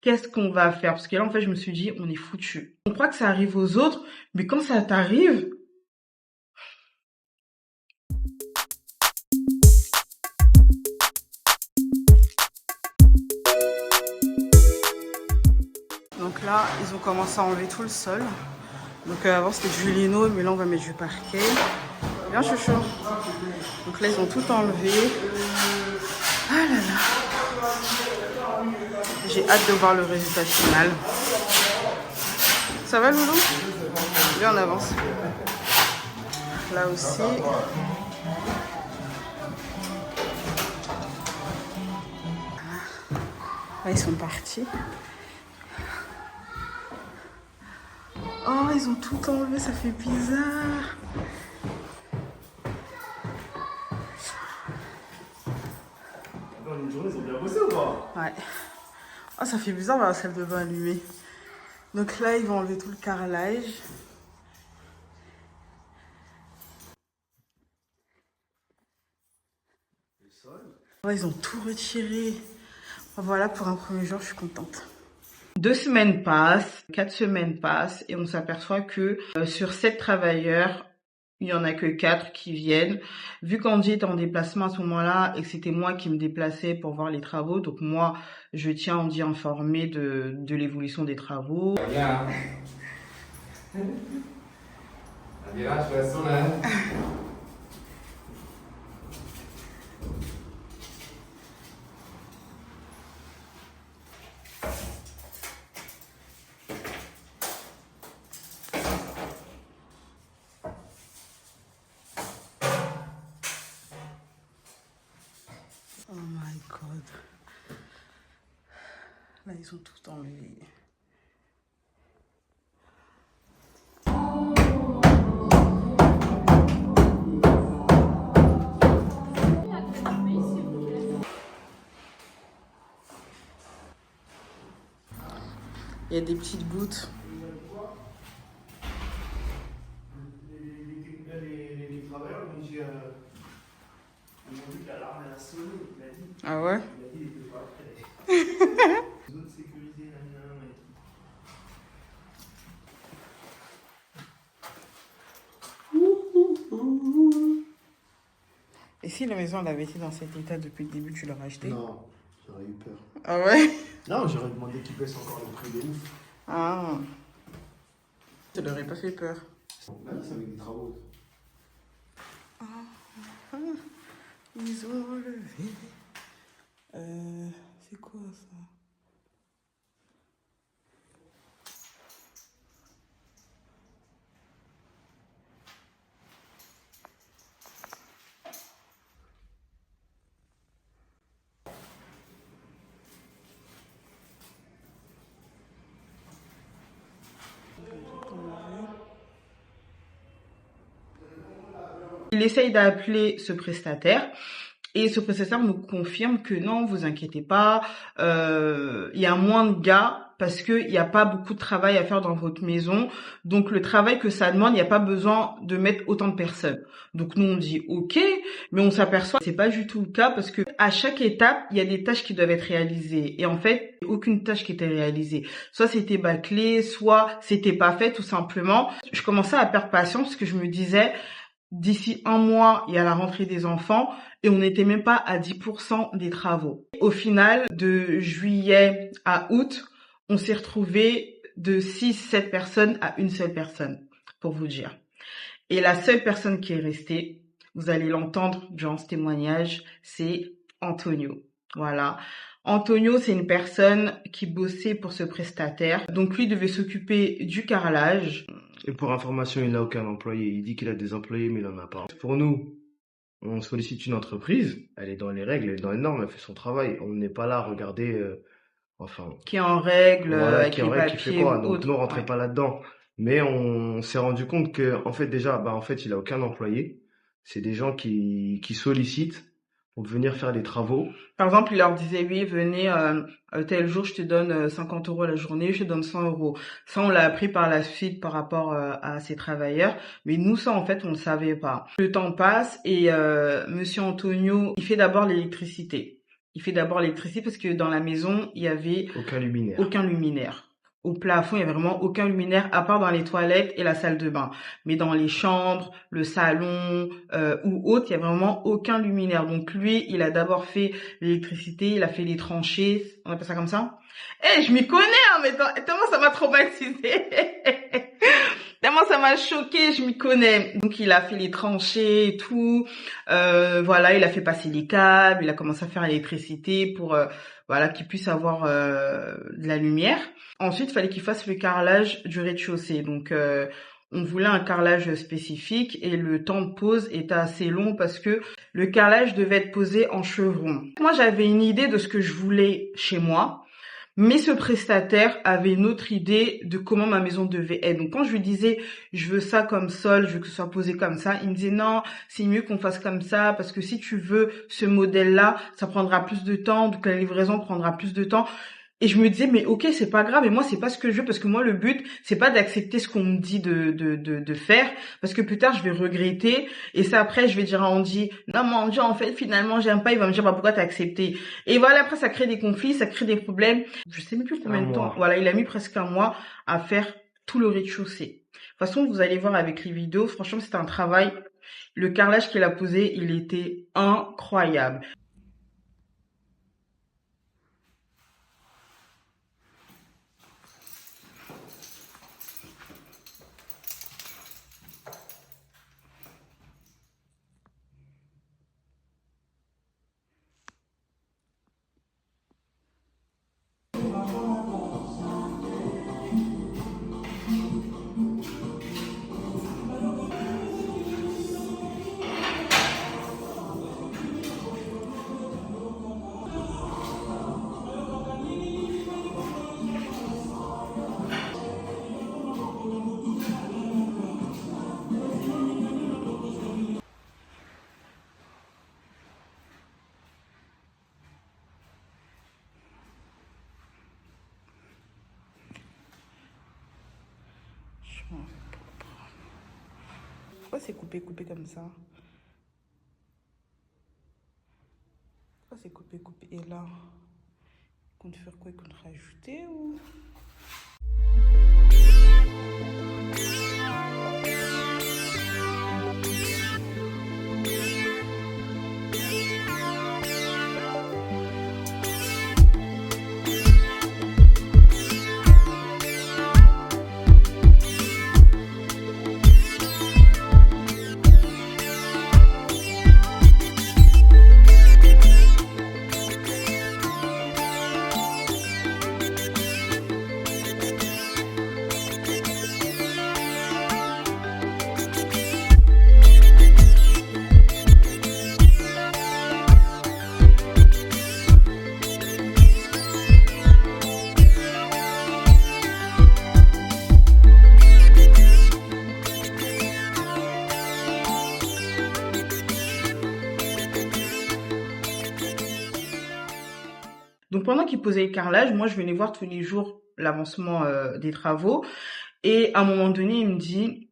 qu'est-ce qu'on va faire? Parce que là, en fait, je me suis dit, on est foutu. On croit que ça arrive aux autres, mais quand ça t'arrive, donc là, ils ont commencé à enlever tout le sol. Donc avant c'était du lino, mais là on va mettre du parquet. Bien chouchou. Donc là ils ont tout enlevé. Ah là là. J'ai hâte de voir le résultat final. Ça va Loulou? Viens on avance. Là aussi. Là ils sont partis. Oh, ils ont tout enlevé, ça fait bizarre. Dans une journée, ils ont bien bossé ou pas? Ouais. Oh, ça fait bizarre voir la salle de bain allumée. Donc là, ils vont enlever tout le carrelage. Oh, ils ont tout retiré. Voilà, pour un premier jour, je suis contente. 2 semaines passent, 4 semaines passent et on s'aperçoit que sur 7 travailleurs, il y en a que 4 qui viennent. Vu qu'Andy était en déplacement à ce moment-là et que c'était moi qui me déplaçais pour voir les travaux, donc moi, je tiens Andy informé de l'évolution des travaux. Bien. Adira, je reste là. Oh my god. Là, ils ont tout enlevé. Il y a des petites gouttes. Les travailleurs m'ont dit, ils m'ont dit que l'alarme elle a sonné. Il a dit. Ah ouais? Il a dit il était pas prêt. Zone sécurisée, nanana. Et si la maison elle avait été dans cet état depuis le début, tu l'aurais acheté? Non, j'aurais eu peur. Ah ouais? Non, j'aurais demandé qu'ils baissent encore le prix de ouf. Ah. Ça leur aurait pas fait peur. Là, c'est avec des travaux. Ils ont relevé. C'est quoi ça? Il essaye d'appeler ce prestataire et ce prestataire nous confirme que non, vous inquiétez pas, il y a moins de gars parce que il n'y a pas beaucoup de travail à faire dans votre maison. Donc le travail que ça demande, il n'y a pas besoin de mettre autant de personnes. Donc nous on dit ok, mais on s'aperçoit que c'est pas du tout le cas parce que à chaque étape, il y a des tâches qui doivent être réalisées et en fait, aucune tâche qui était réalisée. Soit c'était bâclé, soit c'était pas fait tout simplement. Je commençais à perdre patience parce que je me disais d'ici un mois, il y a la rentrée des enfants et on n'était même pas à 10% des travaux. Au final, de juillet à août, on s'est retrouvé de 6-7 personnes à une seule personne, pour vous dire. Et la seule personne qui est restée, vous allez l'entendre durant ce témoignage, c'est Antonio. Voilà. Antonio, c'est une personne qui bossait pour ce prestataire. Donc lui devait s'occuper du carrelage. Et pour information, il n'a aucun employé. Il dit qu'il a des employés, mais il n'en a pas. Pour nous, on sollicite une entreprise. Elle est dans les règles, elle est dans les normes, elle fait son travail. On n'est pas là à regarder, Qui est en règle, voilà, avec qui est en les règle, qui fait papiers quoi. ou Donc autre. nous, on rentrait Ouais. pas là-dedans. Mais on s'est rendu compte que, en fait, déjà, en fait, il a aucun employé. C'est des gens qui sollicitent pour venir faire des travaux. Par exemple, il leur disait, oui, venez tel jour, je te donne 50 € la journée, je te donne 100 €. Ça, on l'a appris par la suite par rapport à ces travailleurs. Mais nous, ça, en fait, on ne savait pas. Le temps passe et Monsieur Antonio, il fait d'abord l'électricité. Il fait d'abord l'électricité parce que dans la maison, il y avait Aucun luminaire. aucun luminaire. Au plafond, il y avait vraiment aucun luminaire à part dans les toilettes et la salle de bain. Mais dans les chambres, le salon ou autre, il y a vraiment aucun luminaire. Donc lui, il a d'abord fait l'électricité, il a fait les tranchées, on appelle ça comme ça. Eh, je m'y connais, hein, mais tellement ça m'a traumatisé. Tellement ça m'a choqué, je m'y connais. Donc il a fait les tranchées et tout. Voilà, il a fait passer les câbles, il a commencé à faire l'électricité pour voilà qu'il puisse avoir de la lumière. Ensuite, il fallait qu'il fasse le carrelage du rez-de-chaussée. Donc on voulait un carrelage spécifique et le temps de pose était assez long parce que le carrelage devait être posé en chevron. Moi, j'avais une idée de ce que je voulais chez moi. Mais ce prestataire avait une autre idée de comment ma maison devait être. Donc quand je lui disais je veux ça comme sol, je veux que ce soit posé comme ça, il me disait non, c'est mieux qu'on fasse comme ça parce que si tu veux ce modèle-là, ça prendra plus de temps, donc la livraison prendra plus de temps. Et je me disais mais ok, c'est pas grave, et moi c'est pas ce que je veux, parce que moi le but c'est pas d'accepter ce qu'on me dit de faire, parce que plus tard je vais regretter, et ça après je vais dire à Andy non mais Andy en fait finalement j'aime pas, il va me dire bah pourquoi t'as accepté, et voilà, après ça crée des conflits, ça crée des problèmes. Je sais même plus combien de temps, voilà, il a mis presque un mois à faire tout le rez-de-chaussée. De toute façon vous allez voir avec les vidéos, franchement c'était un travail. Le carrelage qu'il a posé, il était incroyable. Pourquoi c'est coupé comme ça? Pourquoi c'est coupé? Et là, il compte faire quoi? Il compte rajouter ou... Donc pendant qu'il posait le carrelage, moi je venais voir tous les jours l'avancement des travaux. Et à un moment donné, il me dit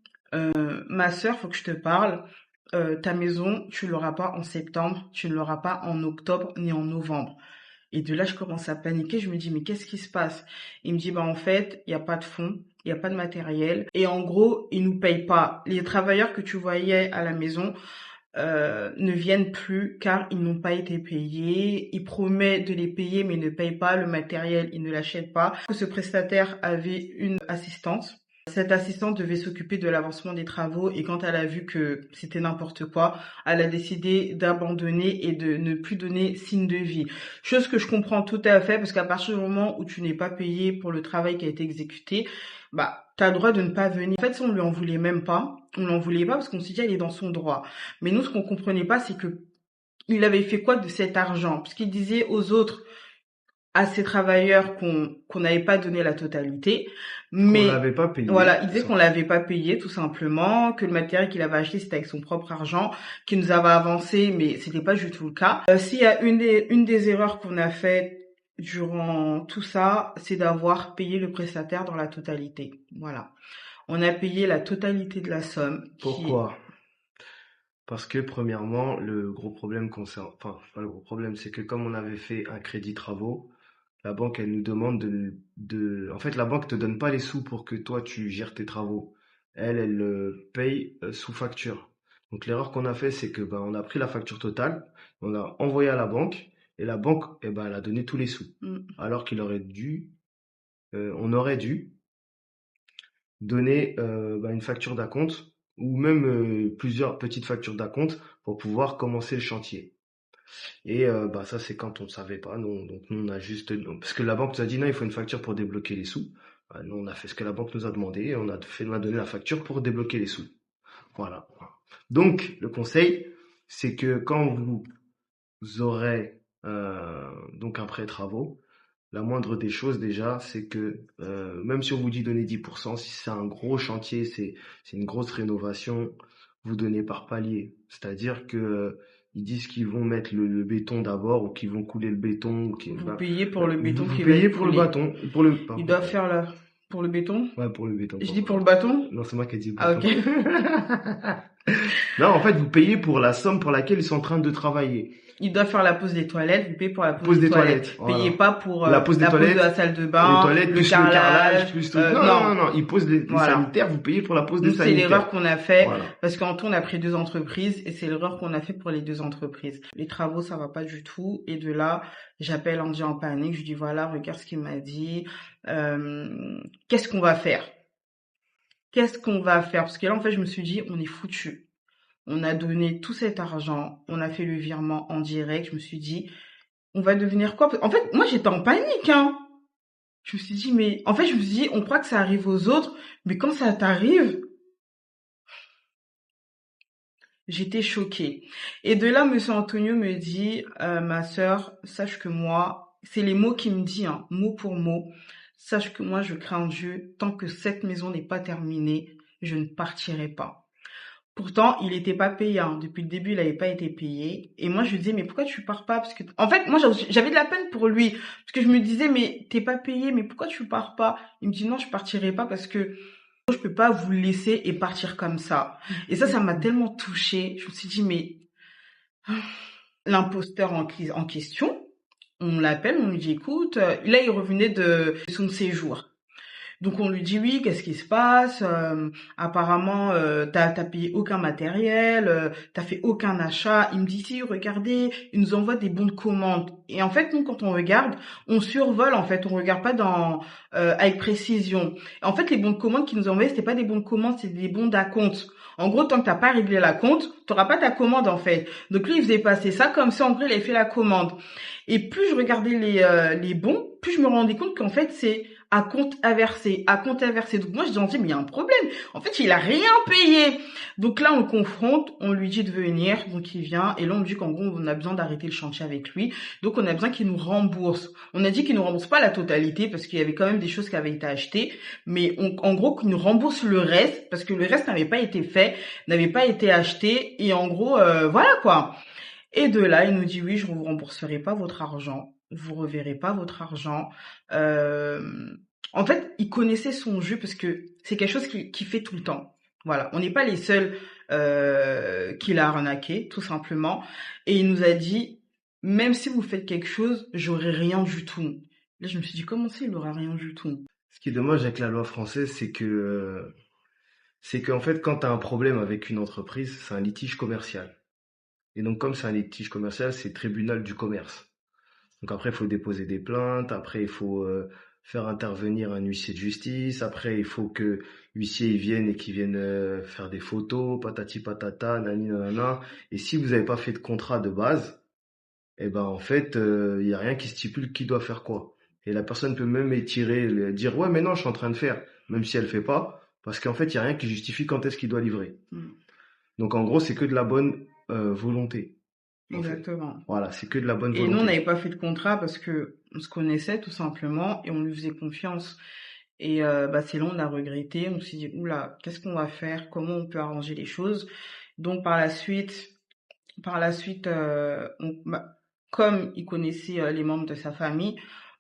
ma sœur, faut que je te parle. Ta maison, tu l'auras pas en septembre, tu ne l'auras pas en octobre ni en novembre. Et de là, je commence à paniquer. Je me dis mais qu'est-ce qui se passe? Il me dit bah en fait, il y a pas de fonds, il y a pas de matériel. Et en gros, ils nous payent pas. Les travailleurs que tu voyais à la maison ne viennent plus car ils n'ont pas été payés. Ils promettent de les payer mais ils ne payent pas le matériel, ils ne l'achètent pas. Ce prestataire avait une assistante. Cette assistante devait s'occuper de l'avancement des travaux, et quand elle a vu que c'était n'importe quoi, elle a décidé d'abandonner et de ne plus donner signe de vie. Chose que je comprends tout à fait, parce qu'à partir du moment où tu n'es pas payé pour le travail qui a été exécuté, bah t'as le droit de ne pas venir. En fait, on lui en voulait même pas. On l'en voulait pas parce qu'on s'est dit elle est dans son droit. Mais nous, ce qu'on comprenait pas, c'est que il avait fait quoi de cet argent? Parce qu'il disait aux autres, à ces travailleurs qu'on n'avait pas donné la totalité, mais qu'on l'avait pas payé. Voilà, il disait qu'on l'avait pas payé tout simplement, que le matériel qu'il avait acheté c'était avec son propre argent, qu'il nous avait avancé, mais c'était pas du tout le cas. S'il y a une des erreurs qu'on a faites durant tout ça, c'est d'avoir payé le prestataire dans la totalité. Voilà, on a payé la totalité de la somme. Pourquoi? Parce que premièrement, le gros problème concerne, enfin, pas le gros problème, c'est que comme on avait fait un crédit travaux, la banque, elle nous demande en fait, la banque te donne pas les sous pour que toi tu gères tes travaux. Elle paye sous facture. Donc l'erreur qu'on a fait, c'est que ben on a pris la facture totale, on l'a envoyé à la banque et la banque, eh ben, elle a donné tous les sous. Alors on aurait dû donner une facture d'acompte ou même plusieurs petites factures d'acompte pour pouvoir commencer le chantier. Et ça c'est quand on ne savait pas, non. Donc nous on a juste parce que la banque nous a dit non, il faut une facture pour débloquer les sous. Nous on a fait ce que la banque nous a demandé et on a donné la facture pour débloquer les sous. Voilà. Donc le conseil, c'est que quand vous aurez donc un prêt travaux, la moindre des choses déjà, c'est que même si on vous dit donner 10%, si c'est un gros chantier, c'est une grosse rénovation, vous donnez par palier. C'est-à-dire que ils disent qu'ils vont mettre le béton d'abord ou qu'ils vont couler le béton. Vous payez pour le béton vous qui va payez être pour le coulé. bâton. Ils doivent faire pour le béton. Ouais, pour le béton. Je dis pour le bâton. Non, c'est moi qui ai dit Ah, béton. ok. Non, en fait, vous payez pour la somme pour laquelle ils sont en train de travailler. Ils doivent faire la pose des toilettes, vous payez pour la Pose des toilettes. Payez Voilà. pas pour La pose des pose de toilettes, la salle de Les bain, toilettes, plus le carrelage, plus tout. Non. Ils posent les Voilà. sanitaires, vous payez pour la pose des Nous, c'est sanitaires. l'erreur qu'on a fait Voilà. parce qu'en tout, on a pris 2 entreprises et c'est l'erreur qu'on a fait pour les 2 entreprises. Les travaux, ça va pas du tout. Et de là, j'appelle Andy en panique. Je dis voilà, regarde ce qu'il m'a dit. Qu'est-ce qu'on va faire? Qu'est-ce qu'on va faire? Parce que là, en fait, je me suis dit, on est foutu. On a donné tout cet argent, on a fait le virement en direct. Je me suis dit, on va devenir quoi? En fait, moi, j'étais en panique, hein. Je me suis dit, mais en fait, je me suis dit, on croit que ça arrive aux autres, mais quand ça t'arrive, j'étais choquée. Et de là, Monsieur Antonio me dit, ma sœur, sache que moi, c'est les mots qu'il me dit, hein, mot pour mot. Sache que moi, je crains Dieu. Tant que cette maison n'est pas terminée, je ne partirai pas. Pourtant, il était pas payé, hein. Depuis le début, il avait pas été payé. Et moi, je lui disais, mais pourquoi tu pars pas? Parce que, en fait, moi, j'avais de la peine pour lui. Parce que je me disais, mais t'es pas payé, mais pourquoi tu pars pas? Il me dit, non, je partirai pas parce que je peux pas vous laisser et partir comme ça. Et ça m'a tellement touchée. Je me suis dit, mais l'imposteur en question, on l'appelle, on lui dit, écoute, là, il revenait de son séjour. Donc on lui dit oui, qu'est-ce qui se passe? Apparemment, t'as payé aucun matériel, t'as fait aucun achat. Il me dit si, regardez, il nous envoie des bons de commande. Et en fait, nous, quand on regarde, on survole. En fait, on regarde pas avec précision. Et en fait, les bons de commande qu'il nous envoyaient, c'était pas des bons de commande, c'était des bons d'acompte. En gros, tant que t'as pas réglé la compte, t'auras pas ta commande en fait. Donc lui, il faisait passer ça comme si en gros, il avait fait la commande. Et plus je regardais les bons, plus je me rendais compte qu'en fait, c'est à compte inversé. Donc moi, je disais, mais il y a un problème. En fait, il a rien payé. Donc là, on le confronte, on lui dit de venir, donc il vient, et là, on lui dit qu'en gros, on a besoin d'arrêter le chantier avec lui. Donc, on a besoin qu'il nous rembourse. On a dit qu'il nous rembourse pas la totalité, parce qu'il y avait quand même des choses qui avaient été achetées, mais en gros, qu'il nous rembourse le reste, parce que le reste n'avait pas été fait, n'avait pas été acheté, et en gros, voilà quoi. Et de là, il nous dit, oui, je ne vous rembourserai pas votre argent. Vous reverrez pas votre argent. En fait, il connaissait son jeu parce que c'est quelque chose qu'il fait tout le temps. Voilà, on n'est pas les seuls qu'il a arnaqué, tout simplement. Et il nous a dit, même si vous faites quelque chose, j'aurai rien du tout. Là, je me suis dit, comment ça, il aura rien du tout? Ce qui est dommage avec la loi française, c'est qu'en fait, quand tu as un problème avec une entreprise, c'est un litige commercial. Et donc, comme c'est un litige commercial, c'est tribunal du commerce. Donc après, il faut déposer des plaintes. Après, il faut faire intervenir un huissier de justice. Après, il faut que l'huissier il vienne et qu'il vienne faire des photos, patati patata, nani nanana. Et si vous n'avez pas fait de contrat de base, eh ben en fait, il y a rien qui stipule qui doit faire quoi. Et la personne peut même dire ouais, mais non, je suis en train de faire, même si elle fait pas, parce qu'en fait, il y a rien qui justifie quand est-ce qu'il doit livrer. Donc en gros, c'est que de la bonne volonté. Exactement. Voilà, c'est que de la bonne volonté. Et nous, on n'avait pas fait de contrat parce que on se connaissait tout simplement et on lui faisait confiance. Et c'est là on a regretté. On s'est dit oula, qu'est-ce qu'on va faire? Comment on peut arranger les choses? Donc par la suite, comme il connaissait les membres de sa famille,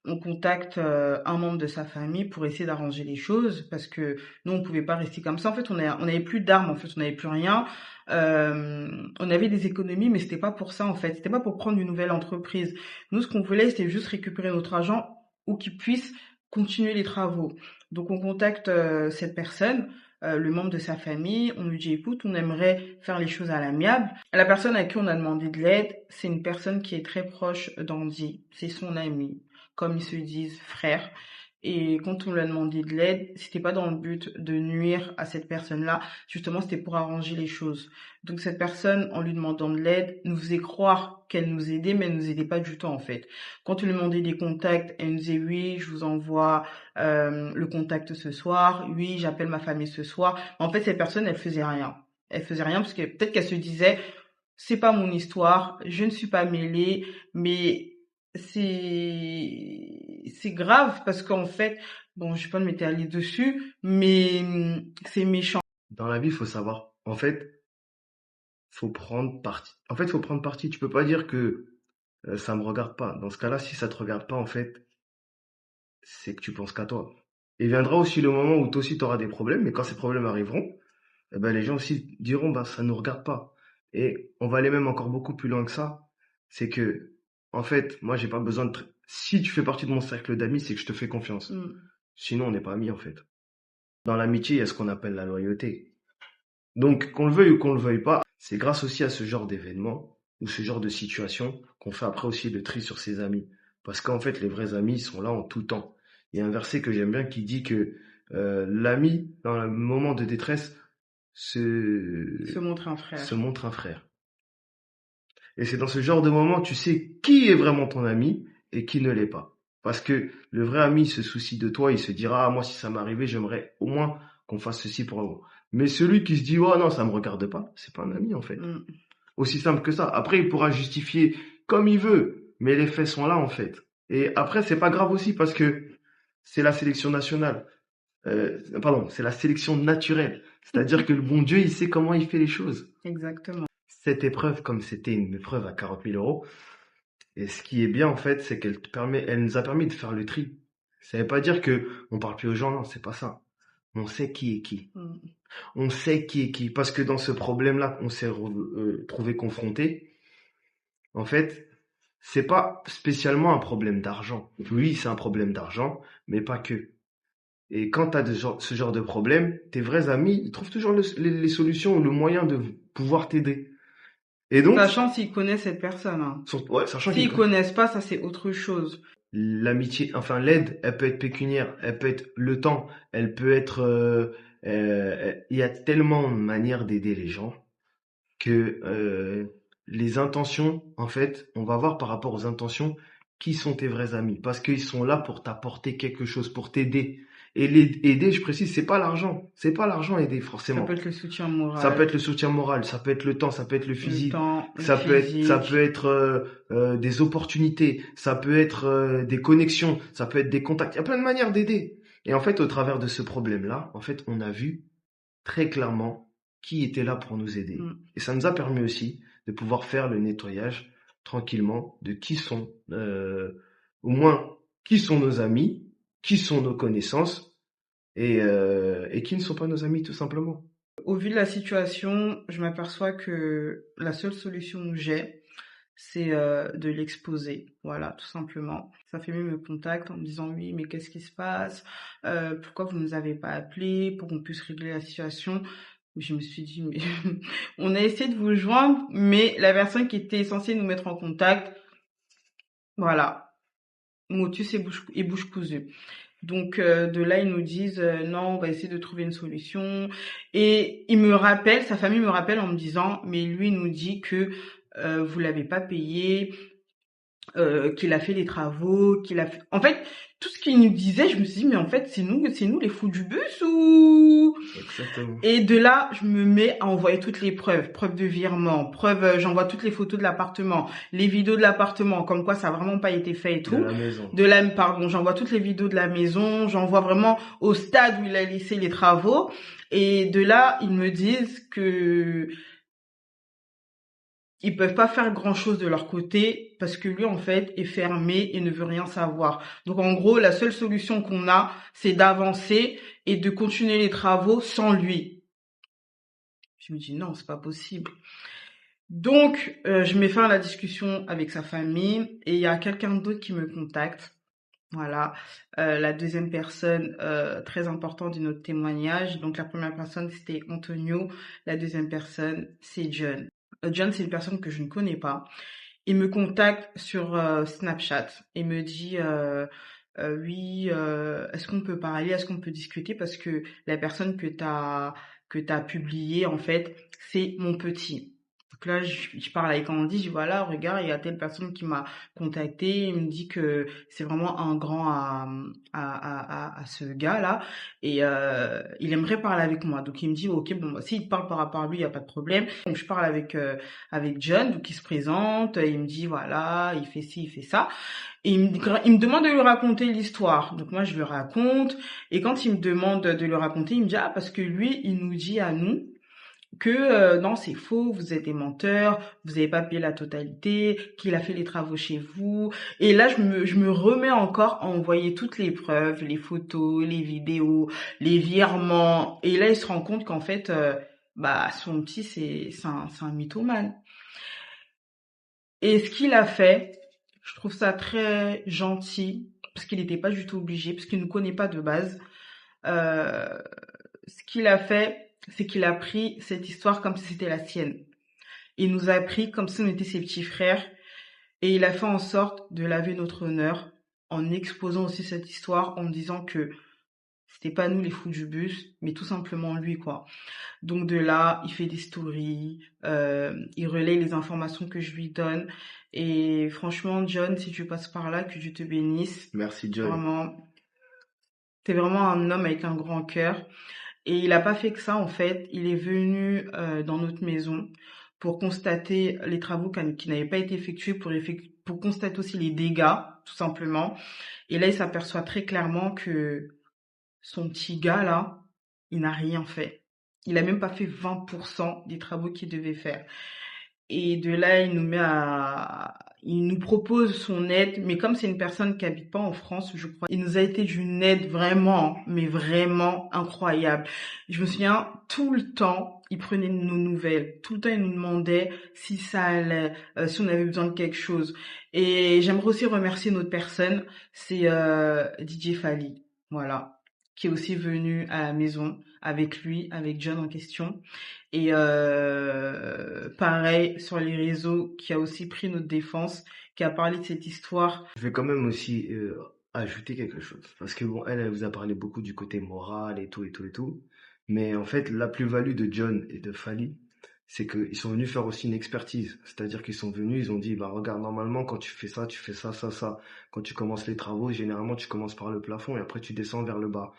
on contacte un membre de sa famille pour essayer d'arranger les choses parce que nous on pouvait pas rester comme ça. En fait, on avait plus d'armes, en fait, on n'avait plus rien. On avait des économies, mais c'était pas pour ça en fait. C'était pas pour prendre une nouvelle entreprise. Nous, ce qu'on voulait, c'était juste récupérer notre argent ou qu'il puisse continuer les travaux. Donc on contacte cette personne. Le membre de sa famille, on lui dit écoute, on aimerait faire les choses à l'amiable. La personne à qui on a demandé de l'aide, c'est une personne qui est très proche d'Andy, c'est son ami, comme ils se disent frères. Et quand on lui a demandé de l'aide, c'était pas dans le but de nuire à cette personne-là, justement c'était pour arranger les choses. Donc cette personne, en lui demandant de l'aide, nous faisait croire qu'elle nous aidait, mais elle nous aidait pas du tout en fait. Quand on lui demandait des contacts, elle nous disait oui, je vous envoie le contact ce soir, oui, j'appelle ma famille ce soir. En fait, cette personne, elle faisait rien. Elle faisait rien parce que peut-être qu'elle se disait c'est pas mon histoire, je ne suis pas mêlée, mais c'est grave parce qu'en fait, bon, je vais pas me m'étaler dessus, mais c'est méchant. Dans la vie, il faut savoir. En fait, faut prendre parti. En fait, faut prendre parti. Tu peux pas dire que ça me regarde pas. Dans ce cas-là, si ça te regarde pas, en fait, c'est que tu penses qu'à toi. Il viendra aussi le moment où toi aussi tu auras des problèmes, mais quand ces problèmes arriveront, eh ben, les gens aussi diront, bah, ça nous regarde pas. Et on va aller même encore beaucoup plus loin que ça. C'est que, en fait, moi, j'ai pas besoin de... Si tu fais partie de mon cercle d'amis, c'est que je te fais confiance. Sinon, on n'est pas amis, en fait. Dans l'amitié, il y a ce qu'on appelle la loyauté. Donc, qu'on le veuille ou qu'on le veuille pas, c'est grâce aussi à ce genre d'événements ou ce genre de situation qu'on fait après aussi le tri sur ses amis. Parce qu'en fait, les vrais amis sont là en tout temps. Il y a un verset que j'aime bien qui dit que l'ami, dans le moment de détresse, Se montre un frère. se montre un frère. Et c'est dans ce genre de moment, tu sais qui est vraiment ton ami et qui ne l'est pas. Parce que le vrai ami se soucie de toi, il se dira, ah, moi, si ça m'arrivait, j'aimerais au moins qu'on fasse ceci pour moi. Mais celui qui se dit, oh non, ça me regarde pas, c'est pas un ami, en fait. Aussi simple que ça. Après, il pourra justifier comme il veut, mais les faits sont là, en fait. Et après, c'est pas grave aussi parce que c'est la sélection nationale. C'est la sélection naturelle. C'est-à-dire que le bon Dieu, il sait comment il fait les choses. Exactement. Cette épreuve, comme c'était une épreuve à 40 000 euros, et ce qui est bien, en fait, c'est elle nous a permis de faire le tri. Ça veut pas dire que on parle plus aux gens, non, c'est pas ça. On sait qui est qui. On sait qui est qui. Parce que dans ce problème-là, on s'est trouvé confronté. En fait, c'est pas spécialement un problème d'argent. Oui, c'est un problème d'argent, mais pas que. Et quand tu as ce genre de problème, tes vrais amis, ils trouvent toujours les solutions ou le moyen de pouvoir t'aider. Et donc, sachant s'ils connaissent cette personne. Hein. Ouais, sachant s'ils connaissent pas, ça c'est autre chose. L'amitié, enfin l'aide, elle peut être pécuniaire, elle peut être le temps, elle peut être... il y a tellement de manières d'aider les gens que les intentions, en fait, on va voir par rapport aux intentions qui sont tes vrais amis. Parce qu'ils sont là pour t'apporter quelque chose, pour t'aider. Et aider, je précise, c'est pas l'argent. C'est pas l'argent aider, forcément. Ça peut être le soutien moral. Ça peut être le soutien moral, ça peut être le temps, ça peut être le physique. Ça peut être des opportunités, ça peut être des connexions, ça peut être des contacts. Il y a plein de manières d'aider. Et en fait, au travers de ce problème-là, en fait, on a vu très clairement qui était là pour nous aider. Et ça nous a permis aussi de pouvoir faire le nettoyage tranquillement de qui sont, au moins, qui sont nos amis, qui sont nos connaissances et qui ne sont pas nos amis tout simplement. Au vu de la situation, je m'aperçois que la seule solution que j'ai, c'est de l'exposer, voilà, tout simplement. Sa famille me contacte en me disant oui, mais qu'est-ce qui se passe, pourquoi vous nous avez pas appelé pour qu'on puisse régler la situation. Je me suis dit mais on a essayé de vous joindre, mais la personne qui était censée nous mettre en contact, voilà, motus et bouche cousue. Donc de là ils nous disent non, on va essayer de trouver une solution. Et sa famille me rappelle en me disant mais lui il nous dit que vous l'avez pas payé, qu'il a fait les travaux, qu'il a fait... En fait, tout ce qu'il nous disait, je me suis dit mais en fait c'est nous les fous du bus ou... Exactement. Et de là, je me mets à envoyer toutes les preuves de virement, j'envoie toutes les photos de l'appartement, les vidéos de l'appartement, comme quoi ça a vraiment pas été fait et tout. De la maison. J'envoie toutes les vidéos de la maison, j'envoie vraiment au stade où il a laissé les travaux. Et de là, ils me disent que ils peuvent pas faire grand-chose de leur côté parce que lui, en fait, est fermé et ne veut rien savoir. Donc, en gros, la seule solution qu'on a, c'est d'avancer et de continuer les travaux sans lui. Je me dis non, c'est pas possible. Donc, je mets fin à la discussion avec sa famille et il y a quelqu'un d'autre qui me contacte. Voilà, la deuxième personne très importante de notre témoignage. Donc, la première personne, c'était Antonio. La deuxième personne, c'est John. John, c'est une personne que je ne connais pas. Il me contacte sur Snapchat et me dit oui, est-ce qu'on peut parler, est-ce qu'on peut discuter parce que la personne que t'as publiée en fait, c'est mon petit. Donc là, je parle avec Andy, je dis voilà, regarde, il y a telle personne qui m'a contacté, il me dit que c'est vraiment un grand à ce gars-là et il aimerait parler avec moi. Donc il me dit ok, bon, bah, s'il parle par rapport à lui, il y a pas de problème. Donc je parle avec John, donc il se présente, il me dit voilà, il fait ci, il fait ça. Et il me demande de lui raconter l'histoire. Donc moi je lui raconte. Et quand il me demande de lui raconter, il me dit ah parce que lui il nous dit à nous que non c'est faux, vous êtes des menteurs, vous n'avez pas payé la totalité, qu'il a fait les travaux chez vous. Et là je me remets encore à envoyer toutes les preuves, les photos, les vidéos, les virements. Et là il se rend compte qu'en fait bah son petit c'est un mythomane. Et ce qu'il a fait, je trouve ça très gentil, parce qu'il n'était pas du tout obligé, parce qu'il ne nous connaît pas de base. Euh, Ce qu'il a fait, c'est qu'il a pris cette histoire comme si c'était la sienne. Il nous a pris comme si on était ses petits frères, et il a fait en sorte de laver notre honneur, en exposant aussi cette histoire, en disant que c'était pas nous les fous du bus, mais tout simplement lui, quoi. Donc de là, il fait des stories, il relaie les informations que je lui donne. Et franchement, John, si tu passes par là, que Dieu te bénisse. Merci, John. Vraiment, t'es vraiment un homme avec un grand cœur. Et il a pas fait que ça, en fait. Il est venu dans notre maison pour constater les travaux qui n'avaient pas été effectués, pour constater aussi les dégâts, tout simplement. Et là, il s'aperçoit très clairement que son petit gars, là, il n'a rien fait. Il a même pas fait 20% des travaux qu'il devait faire. Et de là, il nous propose son aide, mais comme c'est une personne qui habite pas en France, je crois, il nous a été d'une aide vraiment, mais vraiment incroyable. Je me souviens, tout le temps, il prenait nos nouvelles. Tout le temps, il nous demandait si ça allait, si on avait besoin de quelque chose. Et j'aimerais aussi remercier une autre personne, c'est DJ Fally. Voilà, qui est aussi venu à la maison avec lui, avec John en question. Et pareil sur les réseaux, qui a aussi pris notre défense, qui a parlé de cette histoire. Je vais quand même aussi ajouter quelque chose. Parce que bon, elle vous a parlé beaucoup du côté moral et tout et tout et tout. Mais en fait, la plus-value de John et de Fally, c'est qu'ils sont venus faire aussi une expertise. C'est-à-dire qu'ils sont venus, ils ont dit, bah regarde, normalement, quand tu fais ça, ça, ça. Quand tu commences les travaux, généralement, tu commences par le plafond et après tu descends vers le bas.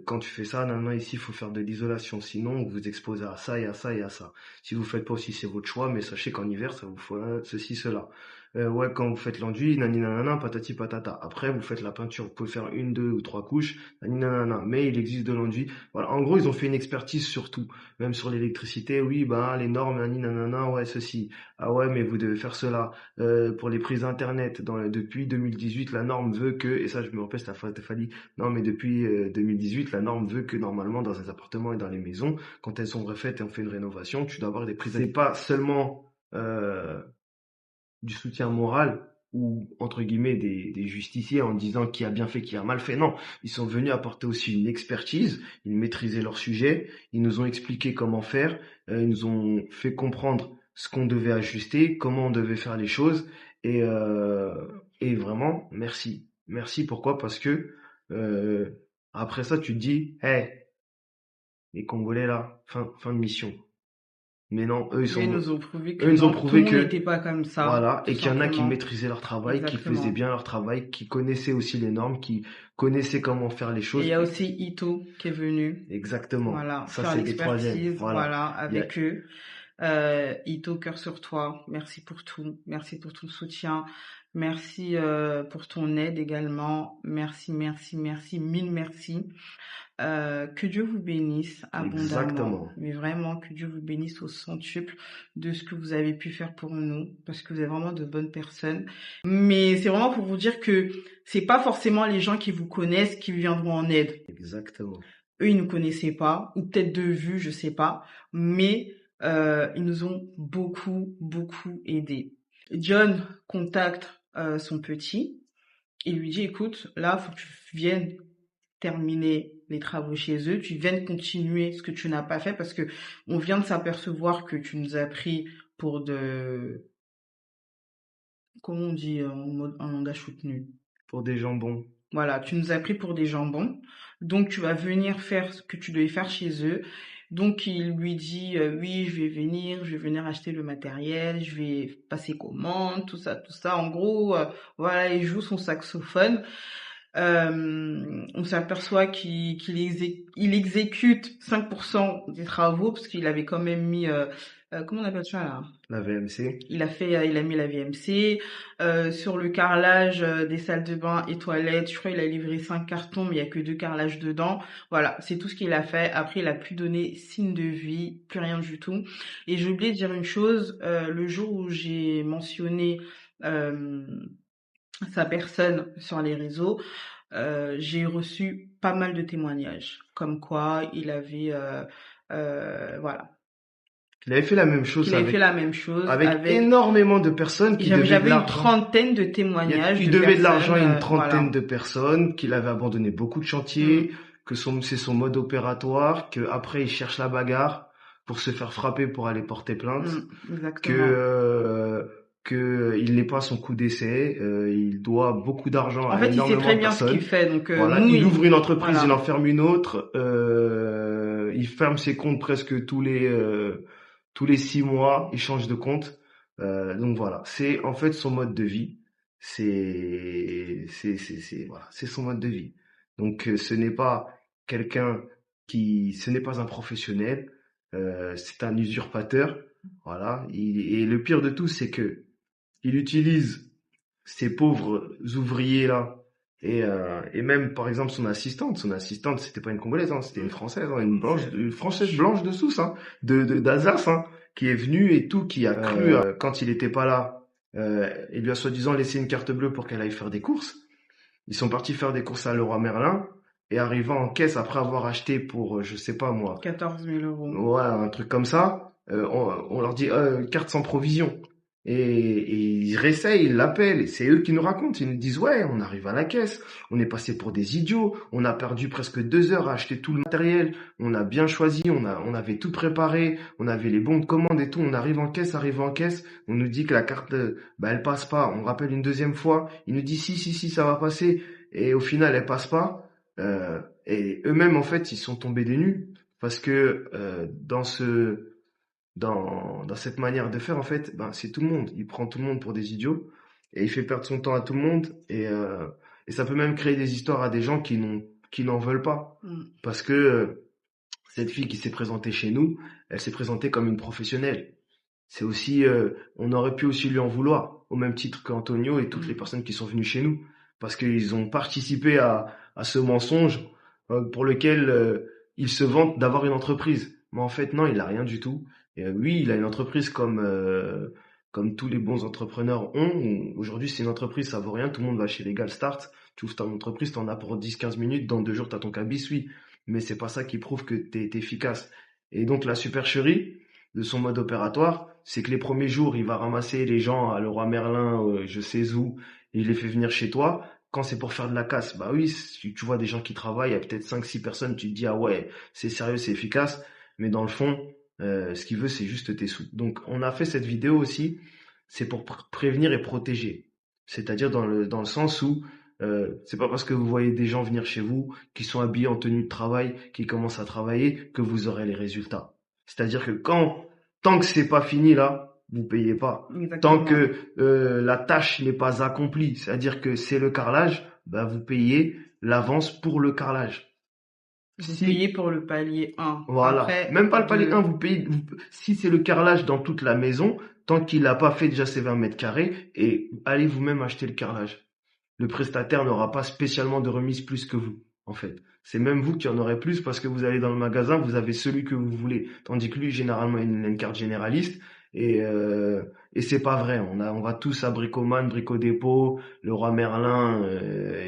Quand tu fais ça, maintenant ici, il faut faire de l'isolation. Sinon, vous vous exposez à ça et à ça et à ça. Si vous faites pas aussi, c'est votre choix, mais sachez qu'en hiver, ça vous faut ceci, cela. Ouais, quand vous faites l'enduit, nani nanana, patati patata. Après, vous faites la peinture, vous pouvez faire une, deux ou trois couches, nani nanana. Mais il existe de l'enduit. Voilà. En gros, ils ont fait une expertise sur tout. Même sur l'électricité, oui, bah, les normes, nani nanana, ouais, ceci. Ah ouais, mais vous devez faire cela. Pour les prises internet, depuis 2018, la norme veut que, et ça, je me répète, Fally, non, mais depuis 2018, la norme veut que normalement, dans les appartements et dans les maisons, quand elles sont refaites et on fait une rénovation, tu dois avoir des prises. C'est pas seulement, du soutien moral ou entre guillemets des justiciers en disant qui a bien fait, qui a mal fait. Non, ils sont venus apporter aussi une expertise, ils maîtrisaient leur sujet, ils nous ont expliqué comment faire, ils nous ont fait comprendre ce qu'on devait ajuster, comment on devait faire les choses et, et vraiment merci. Merci pourquoi? Parce que après ça tu te dis, hey, les Congolais là, fin de mission. Mais non, Mais ils nous ont prouvé que eux nous ont non, tout prouvé le monde que n'était pas comme ça, voilà, tout et qu'il y en a qui simplement. maîtrisaient leur travail, qui faisaient Exactement. bien leur travail, qui connaissaient aussi les normes, qui connaissaient comment faire les Et il choses. y a aussi Ito qui est venu, Exactement. voilà, Ça, faire c'est les troisièmes. l'expertise, Voilà. voilà, Il y a, avec eux. Ito, cœur sur toi. Merci pour tout. Merci pour tout le soutien. Merci pour ton aide également. Merci, merci, merci, mille merci. Que Dieu vous bénisse abondamment, Exactement. mais vraiment que Dieu vous bénisse au centuple de ce que vous avez pu faire pour nous, parce que vous êtes vraiment de bonnes personnes. Mais c'est vraiment pour vous dire que c'est pas forcément les gens qui vous connaissent qui viendront en aide. Exactement. Eux, ils nous connaissaient pas, ou peut-être de vue, je sais pas, mais ils nous ont beaucoup, beaucoup aidés. John contacte son petit et lui dit, écoute, là, faut que tu viennes terminer les travaux chez eux, tu viennes continuer ce que tu n'as pas fait parce que on vient de s'apercevoir que tu nous as pris pour comment on dit en langage soutenu. Pour des jambons. Voilà, tu nous as pris pour des jambons. Donc tu vas venir faire ce que tu devais faire chez eux. Donc il lui dit oui, je vais venir acheter le matériel, je vais passer commande, tout ça, tout ça. En gros, voilà, il joue son saxophone. On s'aperçoit qu'il exécute 5% des travaux parce qu'il avait quand même mis comment on appelle ça là? La VMC. Il a mis la VMC sur le carrelage des salles de bain et toilettes. Je crois qu'il a livré 5 cartons, mais il y a que 2 carrelages dedans. Voilà, c'est tout ce qu'il a fait. Après, il a plus donné signe de vie, plus rien du tout. Et j'ai oublié de dire une chose. Le jour où j'ai mentionné sa personne sur les réseaux, j'ai reçu pas mal de témoignages, comme quoi il avait, voilà, Il avait fait la même chose qu'il avait fait la même chose avec énormément de personnes qui devaient de j'avais une l'argent. trentaine de témoignages. Il devait de l'argent à une personnes, trentaine voilà. de personnes, qu'il avait abandonné beaucoup de chantiers, que c'est son mode opératoire, que après il cherche la bagarre pour se faire frapper pour aller porter plainte, Exactement. que il n'est pas à son coup d'essai, il doit beaucoup d'argent En à fait, il sait énormément très de bien ce personnes. qu'il fait. Donc, Voilà, nous, il ouvre une entreprise, voilà. il en ferme une autre, il ferme ses comptes presque tous les 6 mois, il change de compte. Donc voilà, c'est en fait son mode de vie. Voilà, c'est son mode de vie. Donc ce n'est pas ce n'est pas un professionnel, c'est un usurpateur. Voilà, et le pire de tout, c'est que il utilise ces pauvres ouvriers là. Et même par exemple son assistante c'était pas une Congolaise, hein, c'était une Française, hein, une Française blanche de Sousse, hein, d'Alsace, hein, qui est venue et tout, qui a cru quand il était pas là, il lui a soi-disant laissé une carte bleue pour qu'elle aille faire des courses. Ils sont partis faire des courses à Leroy Merlin et arrivant en caisse après avoir acheté pour je sais pas moi 14 000 euros. Ouais, un truc comme ça, on leur dit carte sans provision. Et ils réessayent, ils l'appellent, et c'est eux qui nous racontent. Ils nous disent, ouais, on arrive à la caisse, on est passé pour des idiots, on a perdu presque 2 heures à acheter tout le matériel, on a bien choisi, on avait tout préparé, on avait les bons de commande et tout, on arrive en caisse, on nous dit que la carte, elle passe pas, on rappelle une deuxième fois, ils nous disent si, ça va passer, et au final, elle passe pas, et eux-mêmes, en fait, ils sont tombés des nues, parce que dans cette manière de faire, en fait, c'est tout le monde. Il prend tout le monde pour des idiots et il fait perdre son temps à tout le monde. Et ça peut même créer des histoires à des gens qui n'en veulent pas. Parce que cette fille qui s'est présentée chez nous, elle s'est présentée comme une professionnelle. C'est aussi, on aurait pu aussi lui en vouloir, au même titre qu'Antonio et toutes les personnes qui sont venues chez nous. Parce qu'ils ont participé à ce mensonge pour lequel il se vante d'avoir une entreprise. Mais en fait, non, il n'a rien du tout. Et oui, il a une entreprise comme tous les bons entrepreneurs ont. Aujourd'hui, c'est une entreprise, ça vaut rien. Tout le monde va chez Legal Start. Tu ouvres ton entreprise, t'en as pour 10-15 minutes. Dans 2 jours, t'as ton cabis, oui. Mais c'est pas ça qui prouve que t'es efficace. Et donc, la supercherie de son mode opératoire, c'est que les premiers jours, il va ramasser les gens à Leroy Merlin, je sais où, et il les fait venir chez toi. Quand c'est pour faire de la casse, bah oui, si tu vois des gens qui travaillent, il y a peut-être 5-6 personnes, tu te dis, ah ouais, c'est sérieux, c'est efficace. Mais dans le fond, ce qu'il veut, c'est juste tes sous. Donc, on a fait cette vidéo aussi, c'est pour prévenir et protéger. C'est-à-dire dans le sens où c'est pas parce que vous voyez des gens venir chez vous, qui sont habillés en tenue de travail, qui commencent à travailler, que vous aurez les résultats. C'est-à-dire que tant que c'est pas fini là, vous payez pas. Exactement. Tant que la tâche n'est pas accomplie, c'est-à-dire que c'est le carrelage, vous payez l'avance pour le carrelage. Vous Si, payez pour le palier 1. voilà, Après, même pas le palier 1, vous payez, si c'est le carrelage dans toute la maison, tant qu'il n'a pas fait déjà ses 20 mètres carrés, et allez vous-même acheter le carrelage. Le prestataire n'aura pas spécialement de remise plus que vous, en fait. C'est même vous qui en aurez plus parce que vous allez dans le magasin, vous avez celui que vous voulez. Tandis que lui, généralement, il a une carte généraliste et, euh, et c'est pas vrai. On va tous à Bricoman, Brico Dépôt, Leroy Merlin,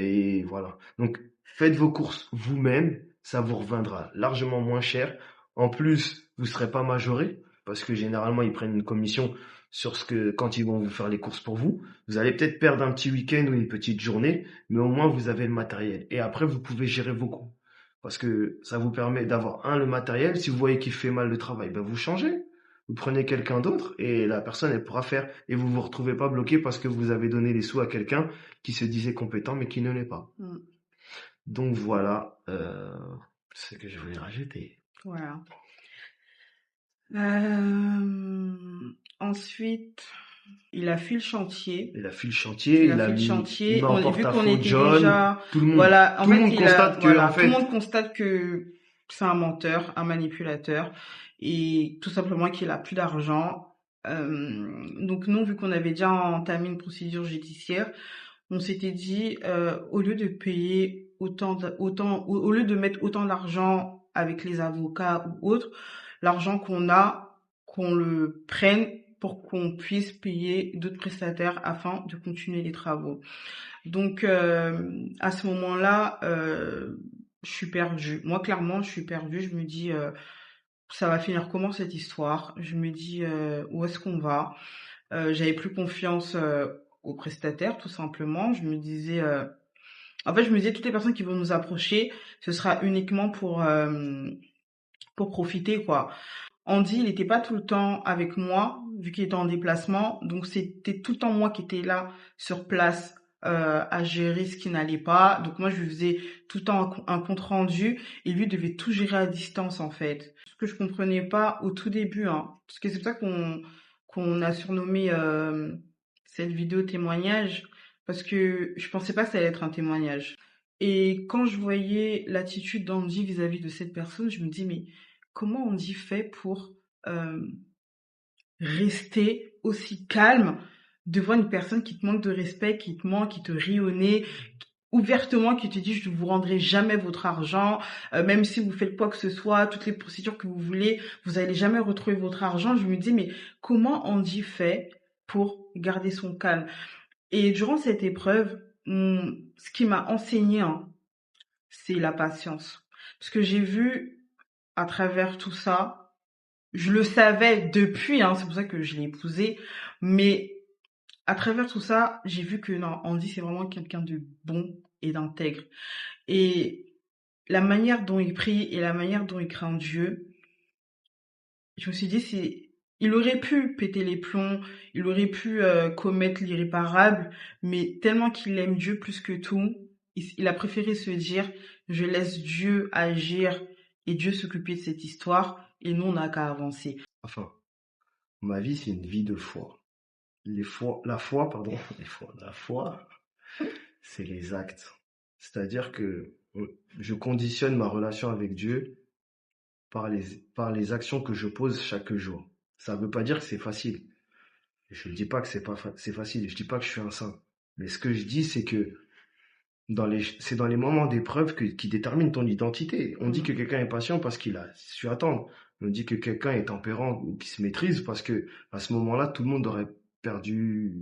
et voilà. Donc, faites vos courses vous-même, ça vous reviendra largement moins cher. En plus, vous serez pas majoré parce que généralement, ils prennent une commission sur ce que, quand ils vont vous faire les courses pour vous. Vous allez peut-être perdre un petit week-end ou une petite journée, mais au moins vous avez le matériel. Et après, vous pouvez gérer vos coûts. Parce que ça vous permet d'avoir, le matériel. Si vous voyez qu'il fait mal le travail, ben vous changez. Vous prenez quelqu'un d'autre et la personne, elle pourra faire. Et vous vous retrouvez pas bloqué parce que vous avez donné les sous à quelqu'un qui se disait compétent mais qui ne l'est pas. Mm. Donc voilà, ce que je voulais rajouter. Voilà. Ensuite, il a fui le chantier. Il a fui le chantier, il m'a en Vu qu'on porte-à-faux était John, déjà, tout le monde. voilà, en Tout le fait, monde constate que, en tout le fait, monde constate que c'est un menteur, un manipulateur, et tout simplement qu'il a plus d'argent. Donc nous, vu qu'on avait déjà entamé une procédure judiciaire, on s'était dit, au lieu de payer au lieu de mettre autant d'argent avec les avocats ou autres, l'argent qu'on a, qu'on le prenne pour qu'on puisse payer d'autres prestataires afin de continuer les travaux. Donc, à ce moment-là, je suis perdue. Moi, clairement, je suis perdue. Je me dis, ça va finir comment cette histoire? Je me dis, où est-ce qu'on va? J'avais plus confiance aux prestataires, tout simplement. Je me disais, je me disais, toutes les personnes qui vont nous approcher, ce sera uniquement pour profiter, quoi. Andy, il n'était pas tout le temps avec moi, vu qu'il était en déplacement. Donc, c'était tout le temps moi qui étais là, sur place, à gérer ce qui n'allait pas. Donc, moi, je lui faisais tout le temps un compte rendu et lui devait tout gérer à distance, en fait. Ce que je comprenais pas au tout début, hein. Parce que c'est pour ça qu'on a surnommé cette vidéo témoignage, parce que je pensais pas que ça allait être un témoignage. Et quand je voyais l'attitude d'Andy vis-à-vis de cette personne, je me dis, mais comment Andy fait pour euh, rester aussi calme devant une personne qui te manque de respect, qui te manque, qui te rit au nez, ouvertement, qui te dit je ne vous rendrai jamais votre argent, même si vous faites quoi que ce soit, toutes les procédures que vous voulez, vous allez jamais retrouver votre argent. Je me dis mais comment Andy fait pour garder son calme? Et durant cette épreuve, ce qui m'a enseigné, hein, c'est la patience. Parce que j'ai vu à travers tout ça, je le savais depuis, hein, c'est pour ça que je l'ai épousé, mais à travers tout ça, j'ai vu que non, Andy, c'est vraiment quelqu'un de bon et d'intègre. Et la manière dont il prie et la manière dont il craint Dieu, je me suis dit, il aurait pu péter les plombs, il aurait pu commettre l'irréparable, mais tellement qu'il aime Dieu plus que tout, il a préféré se dire, je laisse Dieu agir et Dieu s'occuper de cette histoire, et nous, on n'a qu'à avancer. Enfin, ma vie, c'est une vie de foi. La foi, c'est les actes. C'est-à-dire que je conditionne ma relation avec Dieu par les actions que je pose chaque jour. Ça ne veut pas dire que c'est facile. Je ne dis pas que c'est facile. Je dis pas que je suis un saint. Mais ce que je dis, c'est que c'est dans les moments d'épreuve qui déterminent ton identité. On dit que quelqu'un est patient parce qu'il a su attendre. On dit que quelqu'un est tempérant ou qui se maîtrise parce que à ce moment-là, tout le monde aurait perdu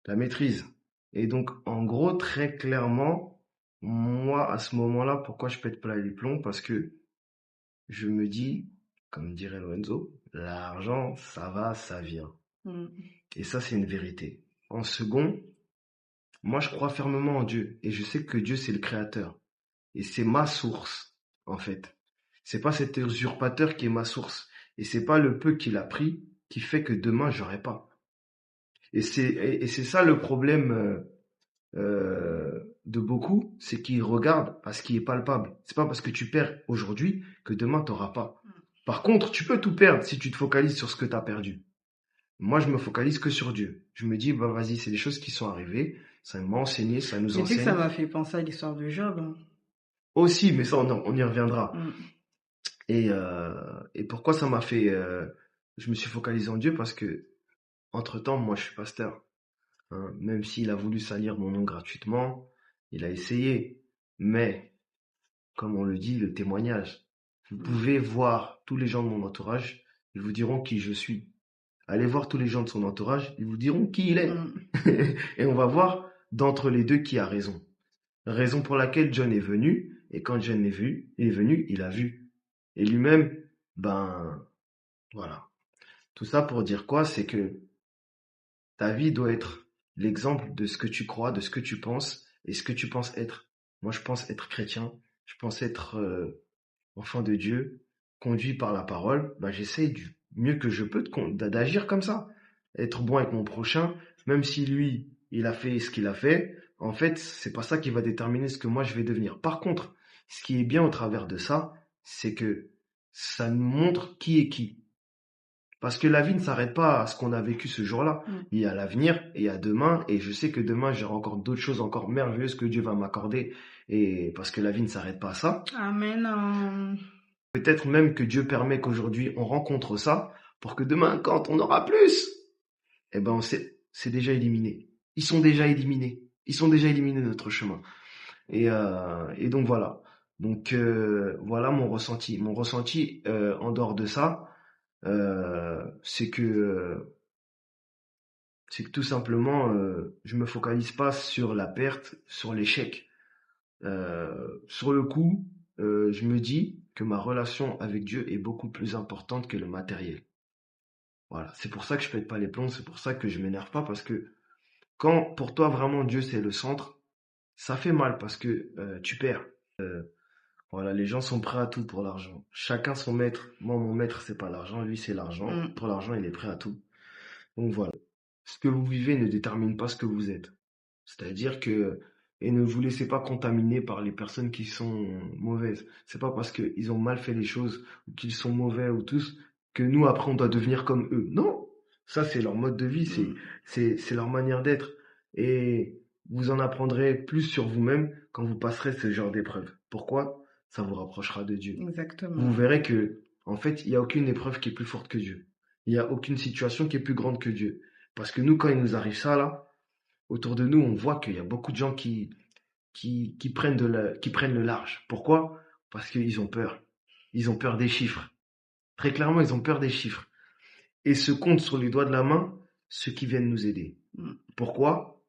la maîtrise. Et donc, en gros, très clairement, moi, à ce moment-là, pourquoi je pète pas les plombs? Parce que je me dis, comme dirait Lorenzo, l'argent, ça va, ça vient. Mm. Et ça, c'est une vérité. En second, moi, je crois fermement en Dieu. Et je sais que Dieu, c'est le créateur. Et c'est ma source, en fait. C'est pas cet usurpateur qui est ma source. Et c'est pas le peu qu'il a pris qui fait que demain, j'aurai pas. Et c'est ça le problème de beaucoup, c'est qu'ils regardent à ce qui est palpable. C'est pas parce que tu perds aujourd'hui que demain t'auras pas. Par contre, tu peux tout perdre si tu te focalises sur ce que tu as perdu. Moi, je me focalise que sur Dieu. Je me dis, bah vas-y, c'est des choses qui sont arrivées, ça m'a enseigné, ça nous Mais tu sais que enseigne. ça m'a fait penser à l'histoire de Job, hein. Aussi, mais ça, on y reviendra. Mm. Et pourquoi ça m'a fait... je me suis focalisé en Dieu parce que, entre-temps, moi, je suis pasteur. Hein. Même s'il a voulu salir mon nom gratuitement, il a essayé. Mais, comme on le dit, le témoignage. Vous pouvez voir tous les gens de mon entourage, ils vous diront qui je suis. Allez voir tous les gens de son entourage, ils vous diront qui il est. Mm. Et on va voir d'entre les deux qui a raison. Raison pour laquelle John est venu, et quand John est venu, il a vu. Et lui-même, ben, voilà. Tout ça pour dire quoi? C'est que ta vie doit être l'exemple de ce que tu crois, de ce que tu penses, et ce que tu penses être. Moi, je pense être chrétien, je pense être enfant de Dieu, conduit par la parole. Ben, j'essaye du mieux que je peux d'agir comme ça. Être bon avec mon prochain, même si lui, il a fait ce qu'il a fait, en fait, c'est pas ça qui va déterminer ce que moi je vais devenir. Par contre, ce qui est bien au travers de ça, c'est que ça nous montre qui est qui. Parce que la vie ne s'arrête pas à ce qu'on a vécu ce jour-là. Mm. Il y a l'avenir et il y a demain. Et je sais que demain, j'aurai encore d'autres choses encore merveilleuses que Dieu va m'accorder. Et parce que la vie ne s'arrête pas à ça. Amen. Peut-être même que Dieu permet qu'aujourd'hui, on rencontre ça pour que demain, quand on aura plus, eh ben, c'est déjà éliminé. Ils sont déjà éliminés. Ils sont déjà éliminés de notre chemin. Et donc voilà. Donc voilà mon ressenti. Mon ressenti en dehors de ça, c'est que tout simplement, je me focalise pas sur la perte, sur l'échec. Sur le coup, je me dis que ma relation avec Dieu est beaucoup plus importante que le matériel. Voilà, c'est pour ça que je pète pas les plombs, c'est pour ça que je m'énerve pas, parce que quand pour toi vraiment Dieu c'est le centre, ça fait mal parce que tu perds. Voilà, les gens sont prêts à tout pour l'argent. Chacun son maître. Moi, mon maître, c'est pas l'argent, lui, c'est l'argent. Mm. Pour l'argent, il est prêt à tout. Donc voilà. Ce que vous vivez ne détermine pas ce que vous êtes. C'est-à-dire que, et ne vous laissez pas contaminer par les personnes qui sont mauvaises. C'est pas parce qu'ils ont mal fait les choses, ou qu'ils sont mauvais, ou tous, que nous, après, on doit devenir comme eux. Non! Ça, c'est leur mode de vie, Mm. c'est leur manière d'être. Et vous en apprendrez plus sur vous-même quand vous passerez ce genre d'épreuve. Pourquoi? Ça vous rapprochera de Dieu. Exactement. Vous verrez que, en fait, il n'y a aucune épreuve qui est plus forte que Dieu. Il n'y a aucune situation qui est plus grande que Dieu. Parce que nous, quand il nous arrive ça, là, autour de nous, on voit qu'il y a beaucoup de gens qui prennent le large. Pourquoi? Parce qu'ils ont peur. Ils ont peur des chiffres. Très clairement, ils ont peur des chiffres. Et se comptent sur les doigts de la main ceux qui viennent nous aider. Mm. Pourquoi?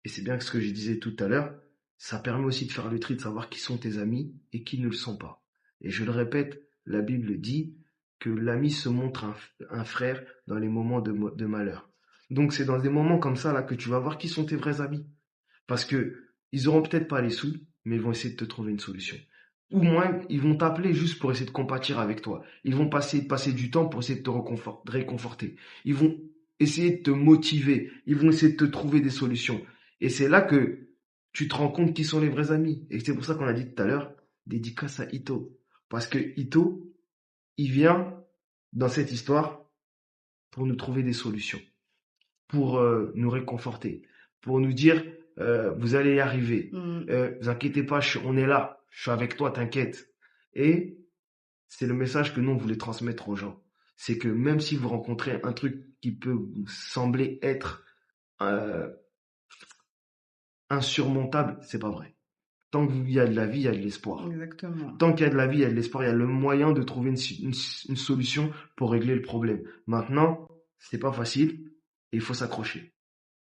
Et c'est bien ce que je disais tout à l'heure, ça permet aussi de faire le tri, de savoir qui sont tes amis et qui ne le sont pas. Et je le répète, la Bible dit que l'ami se montre un frère dans les moments de malheur. Donc c'est dans des moments comme ça là que tu vas voir qui sont tes vrais amis. Parce que ils auront peut-être pas les sous, mais ils vont essayer de te trouver une solution. Ou moins, ils vont t'appeler juste pour essayer de compatir avec toi. Ils vont passer du temps pour essayer de te réconforter. Ils vont essayer de te motiver. Ils vont essayer de te trouver des solutions. Et c'est là que tu te rends compte qui sont les vrais amis. Et c'est pour ça qu'on a dit tout à l'heure, dédicace à Ito. Parce que Ito, il vient dans cette histoire pour nous trouver des solutions, pour nous réconforter, pour nous dire, vous allez y arriver. Mm. Vous inquiétez pas, on est là. Je suis avec toi, t'inquiète. Et c'est le message que nous, on voulait transmettre aux gens. C'est que même si vous rencontrez un truc qui peut vous sembler être insurmontable, c'est pas vrai. Tant qu'il y a de la vie, il y a de l'espoir. Exactement. Tant qu'il y a de la vie, il y a de l'espoir, il y a le moyen de trouver une solution pour régler le problème. Maintenant, c'est pas facile et il faut s'accrocher.